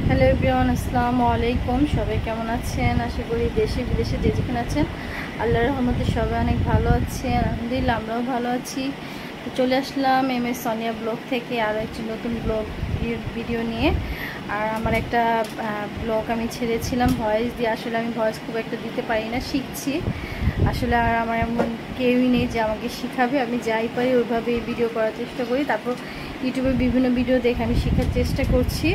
Hello everyone, আসসালামু আলাইকুম। সবাই কেমন আছেন? আশা করি দেশে বিদেশে যে যেখানে আছেন আল্লাহর রহমতে সবাই অনেক ভালো আছেন। আলহামদুলিল্লাহ আমরাও ভালো আছি। তো চলে আসলাম MS সোনিয়া ব্লগ থেকে আরও একটি নতুন ব্লগ ভিডিও নিয়ে। আর আমার একটা ব্লগ আমি ছেড়েছিলাম ভয়েস দিয়ে। আসলে আমি ভয়েস খুব একটা দিতে পারি না, শিখছি আসলে। আর আমার এমন কেউই নেই যে আমাকে শিখাবে। আমি যাই পারি ওইভাবে ভিডিও করার চেষ্টা করি। তারপর ইউটিউবে বিভিন্ন ভিডিও দেখে আমি শেখার চেষ্টা করছি।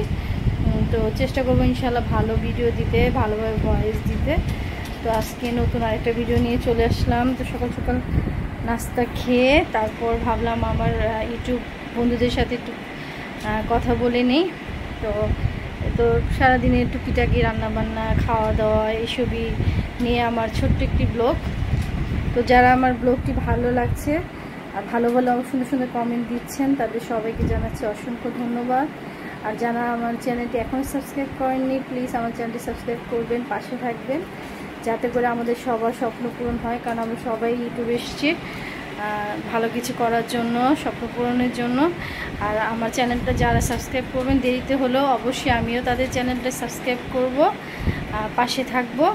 তো চেষ্টা করবো ইনশাল্লাহ ভালো ভিডিও দিতে, ভালোভাবে ভয়েস দিতে। তো আজকে নতুন আরেকটা ভিডিও নিয়ে চলে আসলাম। তো সকাল সকাল নাস্তা খেয়ে তারপর ভাবলাম আমার ইউটিউব বন্ধুদের সাথে একটু কথা বলে নিই। তো তো সারাদিনের টুকিটাকি রান্নাবান্না, খাওয়া দাওয়া এসবই নিয়ে আমার ছোট্ট একটি ব্লগ। তো যারা আমার ব্লগটি ভালো লাগছে আর ভালো ভালো সুন্দর সুন্দর কমেন্ট দিচ্ছেন তাদের সবাইকে জানাচ্ছি অসংখ্য ধন্যবাদ। আর যারা আমার চ্যানেলটি এখনও সাবস্ক্রাইব করেননি প্লিজ আমার চ্যানেলটি সাবস্ক্রাইব করবেন, পাশে থাকবেন, যাতে করে আমাদের সবার স্বপ্ন পূরণ হয়। কারণ আমরা সবাই ইউটিউবে এসেছি ভালো কিছু করার জন্য, স্বপ্ন পূরণের জন্য। আর আমার চ্যানেলটা যারা সাবস্ক্রাইব করবেন দেরিতে হলেও অবশ্যই আমিও তাদের চ্যানেলটা সাবস্ক্রাইব করব, পাশে থাকবো।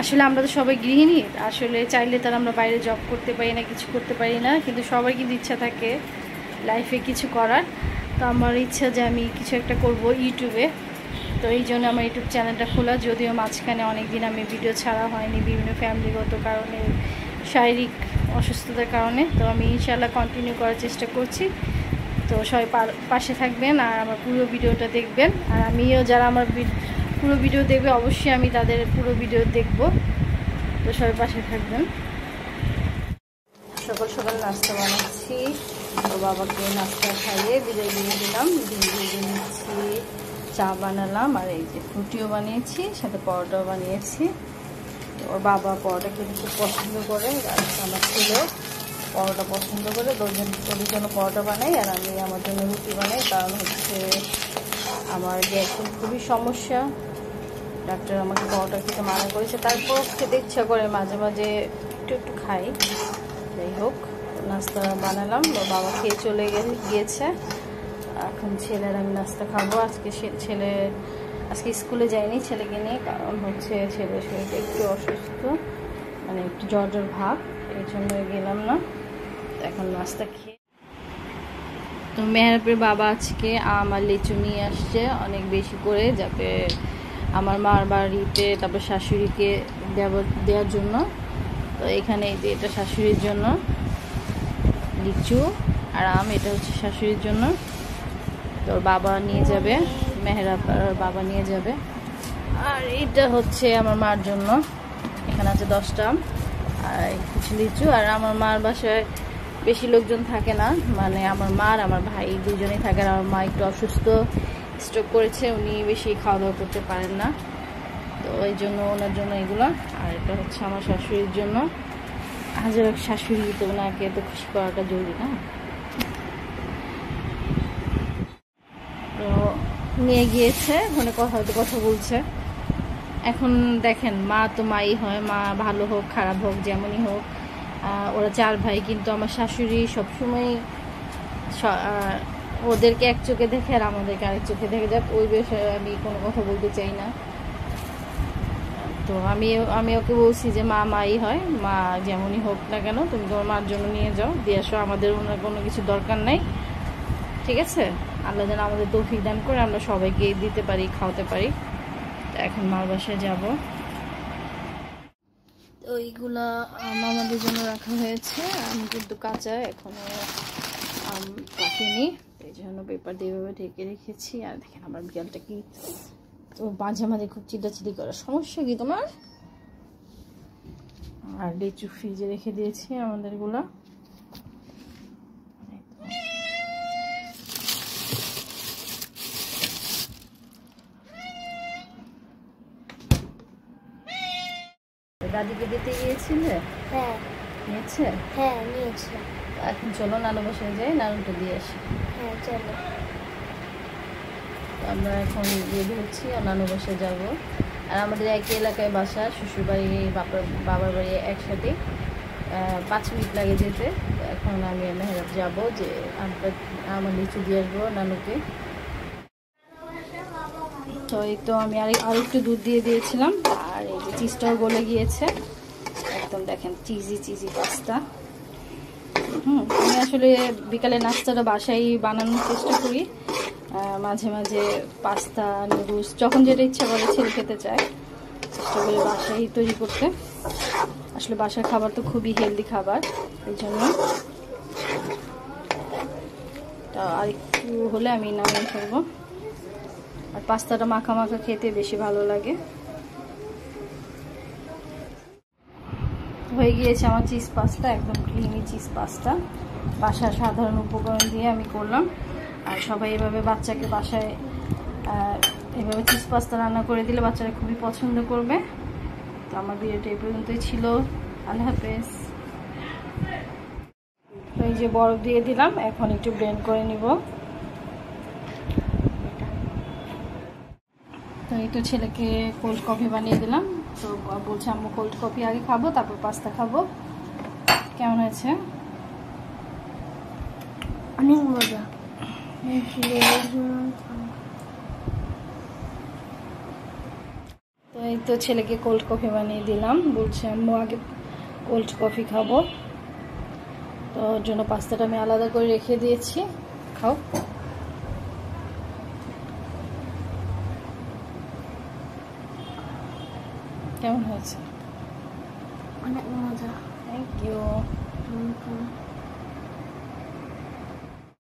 আসলে আমরা তো সবাই গৃহিণী, আসলে চাইলে তার আমরা বাইরে জব করতে পারি না, কিছু করতে পারি না, কিন্তু সবার কিন্তু ইচ্ছা থাকে লাইফে কিছু করার। তো আমার ইচ্ছা যে আমি কিছু একটা করব ইউটিউবে। তো এই জন্য আমার ইউটিউব চ্যানেলটা খোলা, যদিও মাঝখানে অনেক দিন আমি ভিডিও ছাড়া হয়নি বিভিন্ন ফ্যামিলিগত কারণে, শারীরিক অসুস্থতার কারণে। তো আমি ইনশাআল্লাহ কন্টিনিউ করার চেষ্টা করছি। তো সবাই পাশে থাকবেন আর আমার পুরো ভিডিওটা দেখবেন। আর আমিও যারা আমার পুরো ভিডিও দেখবে অবশ্যই আমি তাদের পুরো ভিডিও দেখব। তো সবাই পাশে থাকবেন। সকাল সকাল নাস্তা বানাচ্ছি, ওর বাবাকে নাস্তা খাইয়ে বিদায় দিয়ে দিলাম। দিয়ে নিচ্ছি, চা বানালাম, আর এই যে রুটিও বানিয়েছি, সাথে পরোটাও বানিয়েছি। তো ওর বাবা পরোটা খেতে খুব পছন্দ করে, আর আমার ছেলেও পরোটা পছন্দ করে। ওদের জন্য পরোটা বানাই আর আমি আমার জন্য রুটি বানাই। কারণ হচ্ছে আমার গ্যাসের খুবই সমস্যা, ডাক্তার আমাকে পরোটা খেতে মানা করেছে। তারপর খেতে ইচ্ছা করে মাঝে মাঝে, একটু একটু খাই। যাই হোক, নাস্তা বানালাম, বাবা খেয়ে চলে গিয়েছে। এখন ছেলের আমি নাস্তা খাবো। আজকে স্কুলে যায়নি ছেলেকে নিয়ে, কারণ হচ্ছে ছেলের শরীরটা একটু অসুস্থ, মানে একটু জ্বর ভাব, এই জন্য গেলাম না। এখন নাস্তা খেয়ে তো মেহরাবের বাবা আজকে আম আর লিচু নিয়ে আসছে অনেক বেশি করে, যাতে আমার মার বাড়িতে তারপর শাশুড়িকে দেওয়ার জন্য। তো এখানে যে এটা শাশুড়ির জন্য লিচু আর আম, এটা হচ্ছে শাশুড়ির জন্য। তোর বাবা নিয়ে যাবে, মেহরাব বাবা নিয়ে যাবে। আর এটা হচ্ছে আমার মার জন্য, এখানে আছে 10টা আম আর কিছু লিচু। আর আমার মার বাসায় বেশি লোকজন থাকে না, মানে আমার মা আর আমার ভাই দুজনেই থাকে। আর আমার মা একটু অসুস্থ, স্ট্রোক করেছে, উনি বেশি খাওয়া দাওয়া করতে পারেন না। তো এই জন্য ওনার জন্য এগুলো। আর এটা হচ্ছে আমার শাশুড়ির জন্য। হাজার শাশুড়ি, তো ওনাকে তো খুশি করাটা জরুরি না। তো নিয়ে গিয়েছে, ওখানে হয়তো কথা বলছে। এখন দেখেন, মা তো মাই হয়, মা ভালো হোক খারাপ হোক যেমনই হোক, ওরা 4 ভাই, কিন্তু আমার শাশুড়ি সবসময় ওদেরকে এক চোখে দেখে আর আমাদেরকে আরেক চোখে দেখে। যাক, ওই বিষয়ে আমি কোনো কথা বলতে চাই না। তো আমি ওকে বলছি যে মা মাই হয়, মা যেমনই হোক না কেন তুমি তোমার মার জন্য নিয়ে যাও, দিয়ে আসো, আমাদের ওনার কোনো কিছু দরকার নাই, ঠিক আছে? আল্লাহ যেন আমাদের তৌফিক দান করে আমরা সবাইকে দিতে পারি, খাওয়াতে পারি। তো এখন মার বাসায় যাবো। তো এইগুলা আমাদের জন্য রাখা হয়েছে, আমি কিন্তু কাঁচা এখনো আম পাকিনি, এই জন্য পেপার দিয়ে এভাবে ঢেকে রেখেছি। আর দেখেন আমার বিড়ালটা কি তো মাঝে মাঝে খুব চিল্লাচিল্লি করার, সমস্যা কি তোমার? আর লিচু ফ্রিজে রেখে দিয়েছি আমাদেরগুলা। দাদিকে দিতে গিয়েছিলে? হ্যাঁ নিয়েছে? হ্যাঁ নিয়েছে। এখন চলো নানু বাসায় যাই, নানুটা দিয়ে আসি। হ্যাঁ চলো। আমরা এখন রেডি হচ্ছি আর নানু বাসায় যাবো। আর আমাদের একই এলাকায় বাসা, শ্বশুরবাড়ি বাবার বাড়ি একসাথে, 5 মিনিট লাগে যেতে। তো এখন আমি মেহরাব যাবো, যে আমার লিচু দিয়ে আসবো নানুকে। তো এই তো আমি আর একটু দুধ দিয়ে দিয়েছিলাম, আর এই যে চিজটাও গলে গিয়েছে একদম, দেখেন চিজি পাস্তা। আমি আসলে বিকালে নাস্তাটা বাসায় বানানোর চেষ্টা করি, মাঝে মাঝে পাস্তা নুডলস যখন যেটা ইচ্ছা করে ছেলে খেতে চায় চেষ্টা করি বাসায় তৈরি করতে। আসলে বাসার খাবার তো খুবই হেলদি খাবার, এই জন্য। তা আর একটু হলে আমি নামিয়ে ফেলবো। আর পাস্তাটা মাখা মাখা খেতে বেশি ভালো লাগে। হয়ে গিয়েছে আমার চিজ পাস্তা, একদম ক্রিমি চিজ পাস্তা। বাসার সাধারণ উপকরণ দিয়ে আমি করলাম। আর সবাই এভাবে বাচ্চাকে বাসায় এভাবে চিজ পাস্তা রান্না করে দিলে বাচ্চারা খুবই পছন্দ করবে। তো আমার ভিডিওটা এই পর্যন্তই ছিল। আল্লাহ হাফেজ। তো এই যে বরফ দিয়ে দিলাম, এখন একটু ব্লেন্ড করে নিব। তো এই তো ছেলেকে কোল্ড কফি বানিয়ে দিলাম। তো বলছে আম্মু কোল্ড কফি আগে খাবো তারপর পাস্তা খাবো। কেমন হয়েছে? অনেক মজা। তো এই তো ছেলেকে কোল্ড কফি বানিয়ে দিলাম, বলছে আম্মু আগে কোল্ড কফি খাবো। তো ওর জন্য পাস্তাটা আমি আলাদা করে রেখে দিয়েছি, খাও। কেমন হয়েছে? অনেক মজা। Thank you.